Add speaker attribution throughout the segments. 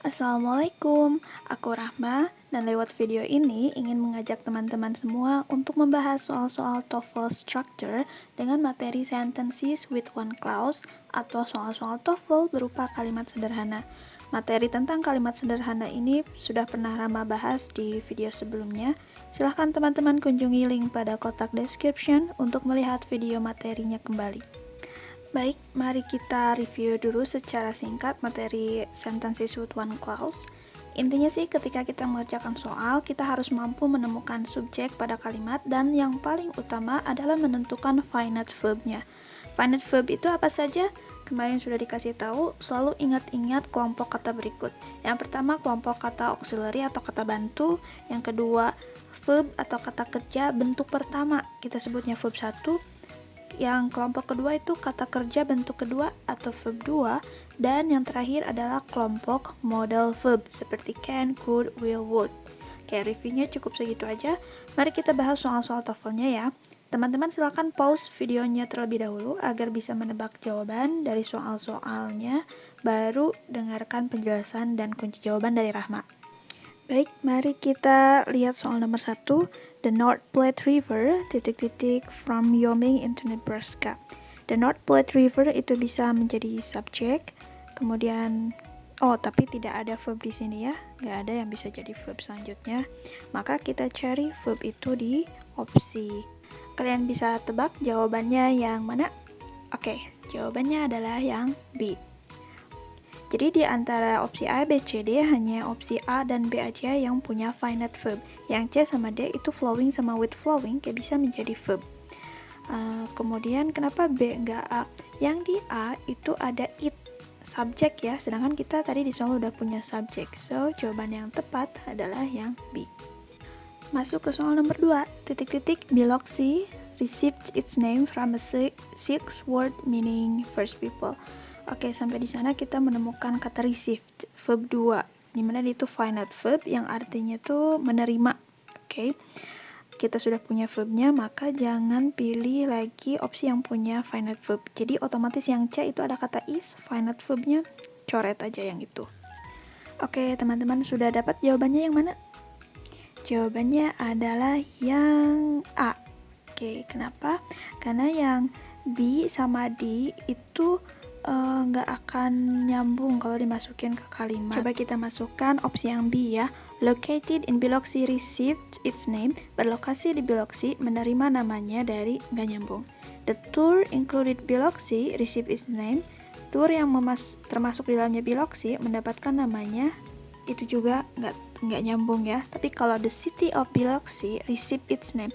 Speaker 1: Assalamualaikum, aku Rahma dan lewat video ini ingin mengajak teman-teman semua untuk membahas soal-soal TOEFL structure dengan materi sentences with one clause atau soal-soal TOEFL berupa kalimat sederhana. Materi tentang kalimat sederhana ini sudah pernah Rahma bahas di video sebelumnya. Silahkan teman-teman kunjungi link pada kotak description untuk melihat video materinya kembali. Baik, mari kita review dulu secara singkat materi sentences with one clause. Intinya sih ketika kita mengerjakan soal, kita harus mampu menemukan subjek pada kalimat dan yang paling utama adalah menentukan finite verb-nya. Finite verb itu apa saja? Kemarin sudah dikasih tahu, selalu ingat-ingat kelompok kata berikut. Yang pertama kelompok kata auxiliary atau kata bantu, yang kedua verb atau kata kerja bentuk pertama, kita sebutnya verb 1. Yang kelompok kedua itu kata kerja bentuk kedua atau verb 2, dan yang terakhir adalah kelompok modal verb seperti can, could, will, would. Oke, reviewnya cukup segitu aja. Mari kita bahas soal-soal TOEFL-nya ya. Teman-teman silakan pause videonya terlebih dahulu agar bisa menebak jawaban dari soal-soalnya, baru dengarkan penjelasan dan kunci jawaban dari Rahma. Baik, mari kita lihat soal nomor 1. The North Platte River, from Wyoming into Nebraska. The North Platte River itu bisa menjadi subjek, kemudian, tapi tidak ada verb di sini ya, nggak ada yang bisa jadi verb selanjutnya. Maka kita cari verb itu di opsi. Kalian bisa tebak jawabannya yang mana? Oke, jawabannya adalah yang B. Jadi di antara opsi A, B, C, D hanya opsi A dan B aja yang punya finite verb. Yang C sama D itu flowing sama with flowing kayak bisa menjadi verb. Kemudian kenapa B enggak A? Yang di A itu ada it, subjek ya, sedangkan kita tadi di soal udah punya subjek. So, jawaban yang tepat adalah yang B. Masuk ke soal nomor 2. Biloxi received its name from a six-word meaning first people. Oke, sampai di sana kita menemukan kata received, verb 2, dimana itu finite verb yang artinya tuh menerima. Oke, kita sudah punya verbnya, maka jangan pilih lagi opsi yang punya finite verb. Jadi otomatis yang C itu ada kata is, finite verbnya, coret aja yang itu. Oke, teman-teman sudah dapat jawabannya yang mana? Jawabannya adalah yang A. Oke, kenapa? Karena yang B sama D itu nggak akan nyambung kalau dimasukin ke kalimat. Coba kita masukkan opsi yang B ya. Located in Biloxi received its name. Berlokasi di Biloxi, menerima namanya dari nggak nyambung. The tour included Biloxi received its name. Tour yang termasuk di dalamnya Biloxi mendapatkan namanya, itu juga nggak nyambung ya. Tapi kalau the city of Biloxi received its name,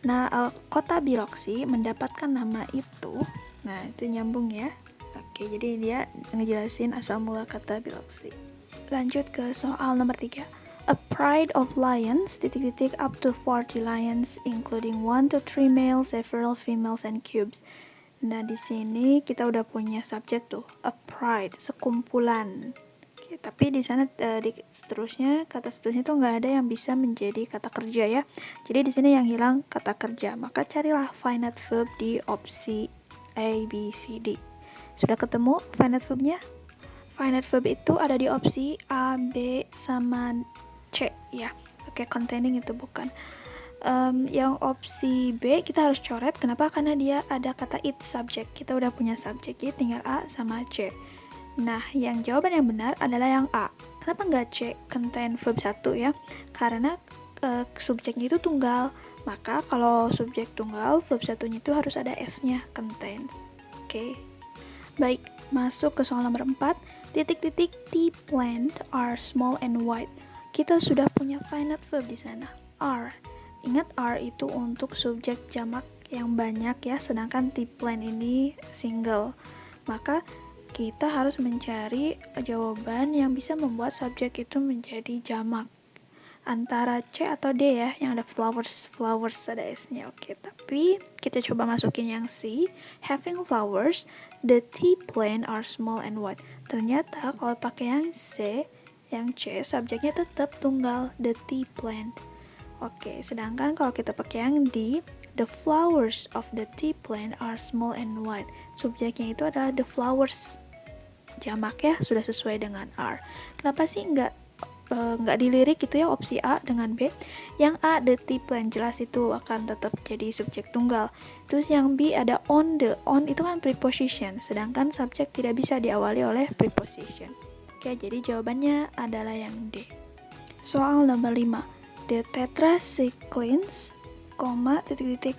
Speaker 1: nah kota Biloxi mendapatkan nama itu, nah itu nyambung ya. Oke, jadi dia ngejelasin asal mula kata Biloxi. Lanjut ke soal nomor 3. A pride of lions, up to 40 lions, including 1 to 3 males, several females, and cubes. Nah, di sini kita udah punya subjek tuh, a pride, sekumpulan. Oke, tapi di sana seterusnya, kata seterusnya tuh nggak ada yang bisa menjadi kata kerja ya. Jadi di sini yang hilang kata kerja. Maka carilah finite verb di opsi A, B, C, D. Sudah ketemu finite verbnya? Finite verb itu ada di opsi A, B, sama C ya. Oke, containing itu bukan. Yang opsi B kita harus coret. Kenapa? Karena dia ada kata it subject. Kita udah punya subject, jadi tinggal A sama C. Nah, yang jawaban yang benar adalah yang A. Kenapa nggak C? Contain verb 1 ya. Karena subjeknya itu tunggal. Maka kalau subjek tunggal, verb satunya itu harus ada S-nya, contains. Oke. Baik, masuk ke soal nomor 4. Tea plant are small and white. Kita sudah punya finite verb di sana, are. Ingat are itu untuk subjek jamak yang banyak ya, sedangkan tea plant ini single. Maka kita harus mencari jawaban yang bisa membuat subjek itu menjadi jamak. Antara C atau D ya, yang ada flowers ada S-nya. Oke, tapi kita coba masukin yang C. Having flowers, the tea plant are small and white. Ternyata kalau pakai yang C, yang C, subjeknya tetap tunggal, the tea plant. Oke, sedangkan kalau kita pakai yang D, the flowers of the tea plant are small and white. Subjeknya itu adalah the flowers. jamak ya, sudah sesuai dengan are. Kenapa sih nggak dilirik gitu ya opsi A dengan B? Yang A the plan, jelas itu akan tetap jadi subjek tunggal. Terus yang B ada on itu kan preposition, sedangkan subjek tidak bisa diawali oleh preposition. Oke, jadi jawabannya adalah yang D. Soal nomor 5. The tetracyclines,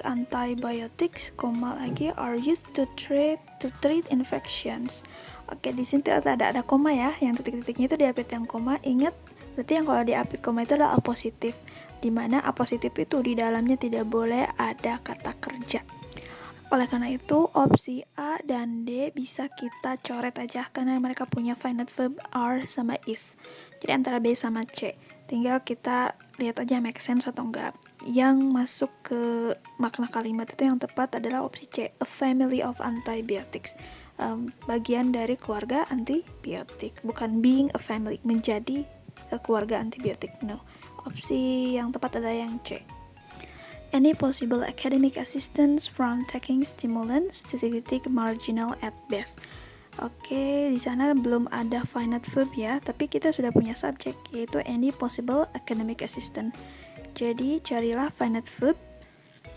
Speaker 1: antibiotics, lagi are used to treat infections. Oke, di sini ada koma ya, yang titik-titiknya itu diapit yang koma. Ingat, berarti yang kalau diapit koma itu adalah apositif, dimana apositif itu di dalamnya tidak boleh ada kata kerja. Oleh karena itu, opsi A dan D bisa kita coret aja karena mereka punya finite verb are sama is. Jadi antara B sama C. Tinggal kita lihat aja make sense atau enggak. Yang masuk ke makna kalimat itu yang tepat adalah opsi C, a family of antibiotics. Bagian dari keluarga antibiotik, bukan being a family, menjadi keluarga antibiotik. No. Opsi yang tepat adalah yang C. Any possible academic assistance from taking stimulants, marginal at best. Oke, di sana belum ada finite verb ya, tapi kita sudah punya subjek, yaitu any possible academic assistant. Jadi carilah finite verb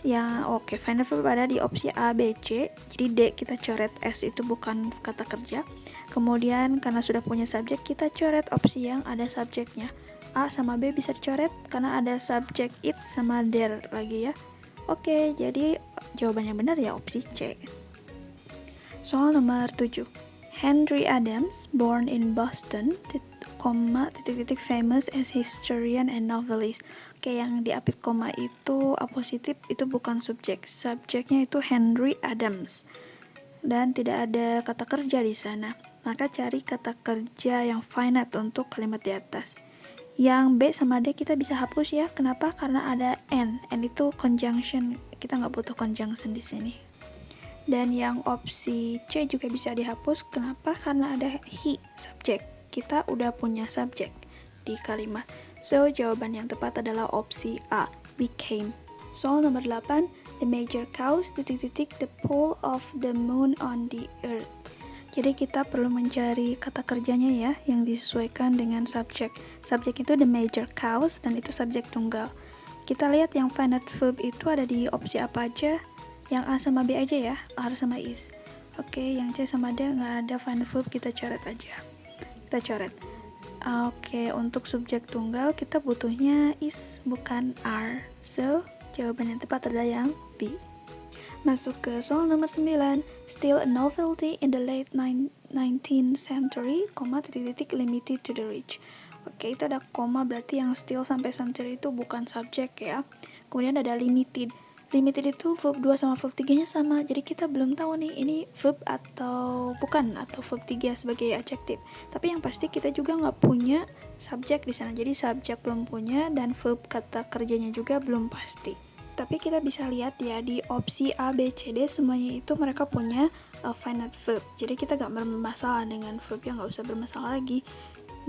Speaker 1: yang finite verb ada di opsi A, B, C. Jadi D kita coret S, itu bukan kata kerja. Kemudian karena sudah punya subjek, kita coret opsi yang ada subjeknya. A sama B bisa dicoret karena ada subjek it sama there lagi ya. Oke, jadi jawabannya benar ya opsi C. Soal nomor 7. Henry Adams, born in Boston, famous as historian and novelist. Oke, yang diapit koma itu apositif, itu bukan subjek. Subjeknya itu Henry Adams. Dan tidak ada kata kerja di sana. Maka cari kata kerja yang finite untuk kalimat di atas. Yang B sama D kita bisa hapus ya. Kenapa? Karena ada N itu conjunction. Kita nggak butuh conjunction di sini. Dan yang opsi C juga bisa dihapus. Kenapa? Karena ada he, subjek. Kita udah punya subjek di kalimat. So, jawaban yang tepat adalah opsi A, became. Soal nomor 8. The major cause, the pull of the moon on the earth. Jadi kita perlu mencari kata kerjanya ya, yang disesuaikan dengan subjek. Subjek itu the major cause, dan itu subjek tunggal. Kita lihat yang finite verb itu ada di opsi apa aja. Yang A sama B aja ya, are sama is. Oke, yang C sama D nggak ada finite verb, kita coret aja. Kita coret. Oke, untuk subjek tunggal kita butuhnya is, bukan are. So, jawaban yang tepat adalah yang B. Masuk ke soal nomor 9. Still a novelty in the late 19th century, limited to the rich. Oke, itu ada koma, berarti yang still sampai century itu bukan subjek ya. Kemudian ada limited. Limited itu verb 2 sama verb 3-nya sama. Jadi kita belum tahu nih ini verb atau bukan, atau verb 3 sebagai adjektif. Tapi yang pasti kita juga nggak punya subjek di sana. Jadi subjek belum punya dan verb kata kerjanya juga belum pasti. Tapi kita bisa lihat ya di opsi A, B, C, D semuanya itu mereka punya finite verb. Jadi kita gak bermasalah dengan verb yang gak usah bermasalah lagi.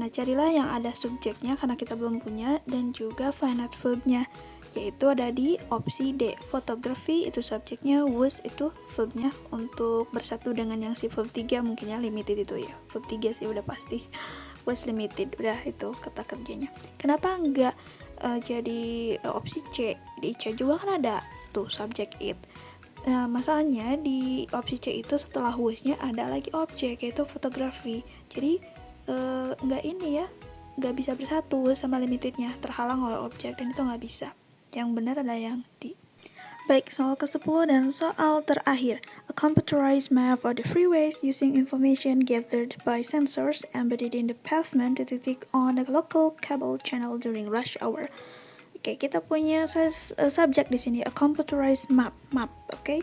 Speaker 1: Nah, carilah yang ada subjeknya karena kita belum punya, dan juga finite verbnya, yaitu ada di opsi D. Photography itu subjeknya, was itu verbnya untuk bersatu dengan yang si verb 3, mungkin ya limited itu ya. Verb 3 sih udah pasti. Was limited, udah itu kata kerjanya. Kenapa enggak jadi opsi C? Di C juga kan ada tuh subject it. Masalahnya di opsi C itu setelah was-nya ada lagi objek, yaitu fotografi. Jadi nggak ini ya, nggak bisa bersatu sama limitednya, terhalang oleh objek, dan itu nggak bisa. Yang benar adalah yang D. Baik, soal ke-10 dan soal terakhir. A computerized map of the freeways using information gathered by sensors embedded in the pavement on a local cable channel during rush hour. Oke, kita punya subjek di sini, a computerized map, oke?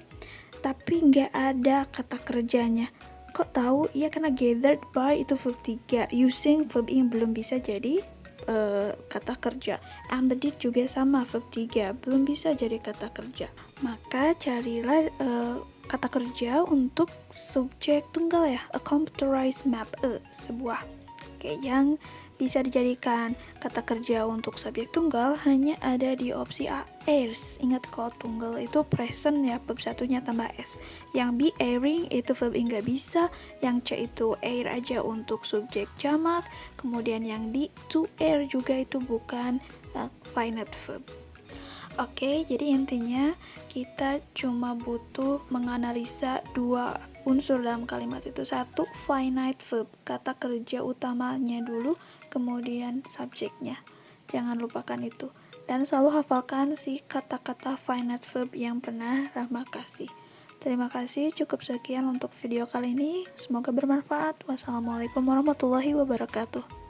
Speaker 1: Tapi nggak ada kata kerjanya. Kok tahu? Ya karena gathered by itu verb 3, using verb yang belum bisa jadi kata kerja. Embedded juga sama, verb 3 belum bisa jadi kata kerja. Maka carilah kata kerja untuk subjek tunggal ya, a computerized map, sebuah Oke, yang bisa dijadikan kata kerja untuk subjek tunggal hanya ada di opsi A, airs. Ingat kalau tunggal itu present ya, verb satunya tambah s. Yang B, airing, itu verb ing nggak bisa. Yang C itu air aja untuk subjek jamak. Kemudian yang D, to air juga itu bukan finite verb. Oke, jadi intinya kita cuma butuh menganalisa dua unsur dalam kalimat itu. Satu, finite verb, kata kerja utamanya dulu, kemudian subjeknya. Jangan lupakan itu. Dan selalu hafalkan si kata-kata finite verb yang pernah Rahma kasih. Terima kasih, cukup sekian untuk video kali ini. Semoga bermanfaat. Wassalamualaikum warahmatullahi wabarakatuh.